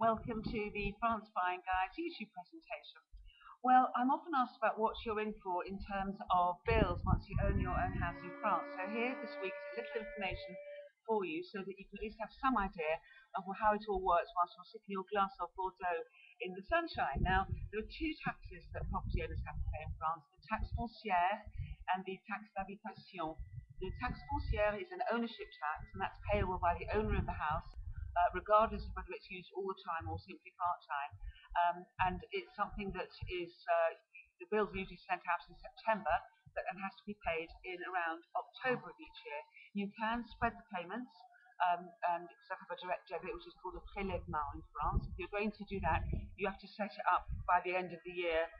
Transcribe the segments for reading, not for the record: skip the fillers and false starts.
Welcome to the France Buying Guides YouTube presentation. Well, I'm often asked about what you're in for in terms of bills once you own your own house in France. So here this week is a little information for you so that you can at least have some idea of how it all works whilst you're sipping your glass of Bordeaux in the sunshine. Now, there are two taxes that property owners have to pay in France, the taxe foncière and the taxe d'habitation. The taxe foncière is an ownership tax, and that's payable by the owner of the house regardless of whether it's used all the time or simply part-time. And it's something that is, the bills are usually sent out in September and has to be paid in around October of each year. You can spread the payments and set up a direct debit, which is called a prélèvement in France. If you're going to do that, you have to set it up by the end of the year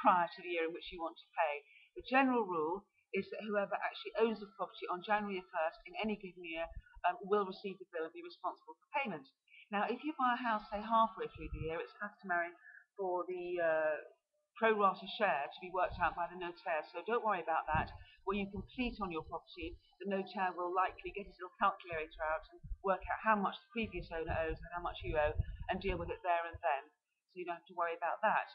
prior to the year in which you want to pay. The general rule is that whoever actually owns the property on January 1st in any given year will receive the bill and be responsible for payment. Now, if you buy a house, say, halfway through the year, it's customary for the pro rata share to be worked out by the notaire, so don't worry about that. When you complete on your property, the notaire will likely get his little calculator out and work out how much the previous owner owes and how much you owe and deal with it there and then. So you don't have to worry about that.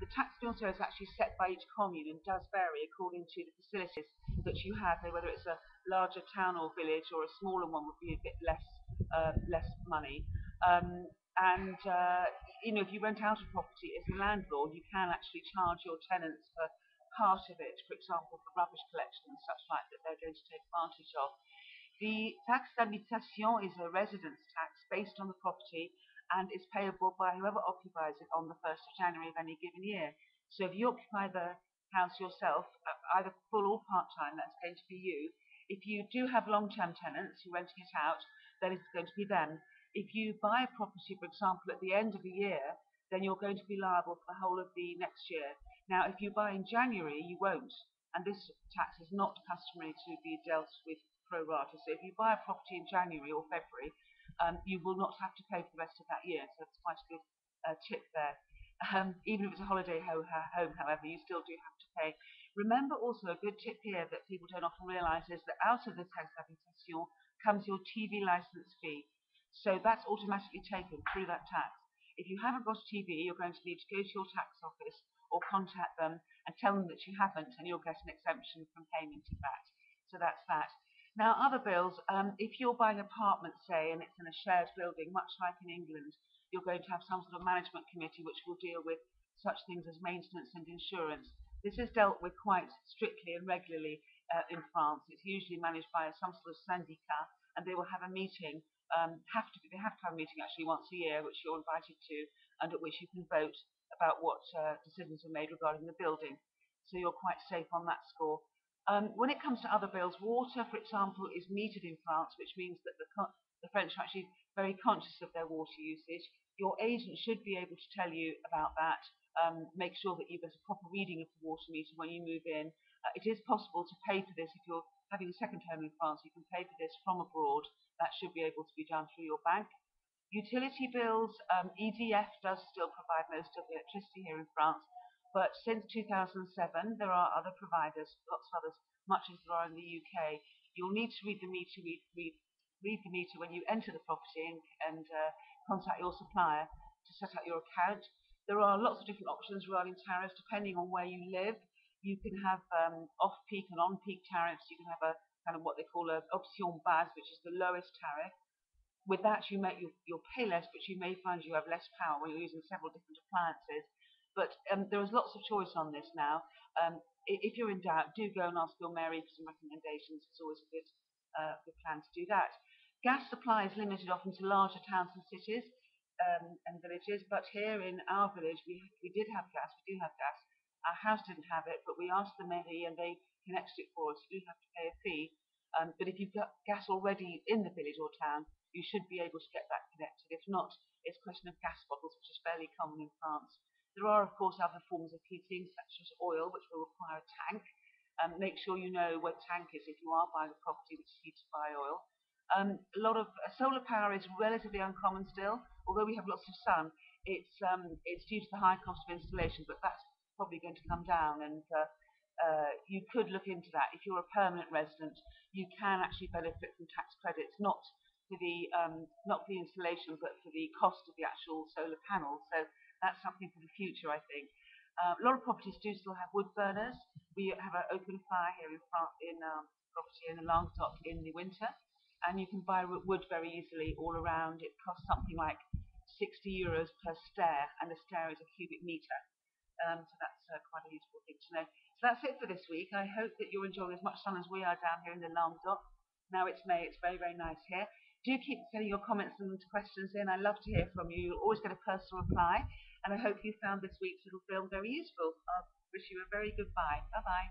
The tax bill is actually set by each commune and does vary according to the facilities that you have, whether it's a larger town or village or a smaller one would be a bit less money. And if you rent out a property as a landlord, you can actually charge your tenants for part of it, for example, for rubbish collection and such like that they're going to take advantage of. The taxe d'habitation is a residence tax based on the property and is payable by whoever occupies it on the 1st of January of any given year. So if you occupy the house yourself, either full or part-time, that's going to be you. If you do have long-term tenants who are renting it out, then it's going to be them. If you buy a property, for example, at the end of the year, then you're going to be liable for the whole of the next year. Now, if you buy in January, you won't, and this tax is not customary to be dealt with pro rata. So if you buy a property in January or February, you will not have to pay for the rest of that year. So that's quite a good tip there. Even if it's a holiday home, however, you still do have to pay. Remember also a good tip here that people don't often realise is that out of the taxe d'habitation comes your TV licence fee. So that's automatically taken through that tax. If you haven't got a TV, you're going to need to go to your tax office or contact them and tell them that you haven't, and you'll get an exemption from payment of that. So that's that. Now, other bills, if you're buying an apartment, say, and it's in a shared building, much like in England, you're going to have some sort of management committee which will deal with such things as maintenance and insurance. This is dealt with quite strictly and regularly in France. It's usually managed by some sort of syndicat, and they will have a meeting. They have to have a meeting actually once a year, which you're invited to, and at which you can vote about what decisions are made regarding the building. So you're quite safe on that score. When it comes to other bills, water, for example, is metered in France, which means that the French are actually very conscious of their water usage. Your agent should be able to tell you about that. Make sure that you get a proper reading of the water meter when you move in. It is possible to pay for this if you're having a second home in France. You can pay for this from abroad. That should be able to be done through your bank. Utility bills, EDF does still provide most of the electricity here in France, but since 2007 there are other providers, lots of others, much as there are in the UK. You'll need to read the meter, read the meter when you enter the property and contact your supplier to set up your account. There are lots of different options regarding tariffs depending on where you live. You can have off-peak and on-peak tariffs. You can have a kind of what they call a option base, which is the lowest tariff. With that, you'll pay less, but you may find you have less power when you're using several different appliances. But there is lots of choice on this now. If you're in doubt, do go and ask your Mary for some recommendations. It's always a good plan to do that. Gas supply is limited often to larger towns and cities and villages, but here in our village we did have gas. We do have gas. Our house didn't have it, but we asked the mairie and they connected it for us. You do have to pay a fee. But if you've got gas already in the village or town, you should be able to get that connected. If not, it's a question of gas bottles, which is fairly common in France. There are, of course, other forms of heating, such as oil, which will require a tank. Make sure you know where the tank is if you are buying a property which is heated by oil. A lot of solar power is relatively uncommon still. Although we have lots of sun, it's due to the high cost of installation, but that's probably going to come down, and you could look into that. If you're a permanent resident, you can actually benefit from tax credits, not for the not for the installation, but for the cost of the actual solar panels. So that's something for the future, I think. A lot of properties do still have wood burners. We have an open fire here in France, in property in the Languedoc in the winter, and you can buy wood very easily all around. It costs something like €60 per stair, and the stair is a cubic meter. So that's quite a useful thing to know. So that's it for this week. I hope that you're enjoying as much sun as we are down here in the Languedoc. Now it's May, it's very, very nice here. Do keep sending your comments and questions in. I love to hear from you. You'll always get a personal reply. And I hope you found this week's little film very useful. I wish you a very good bye. Bye-bye.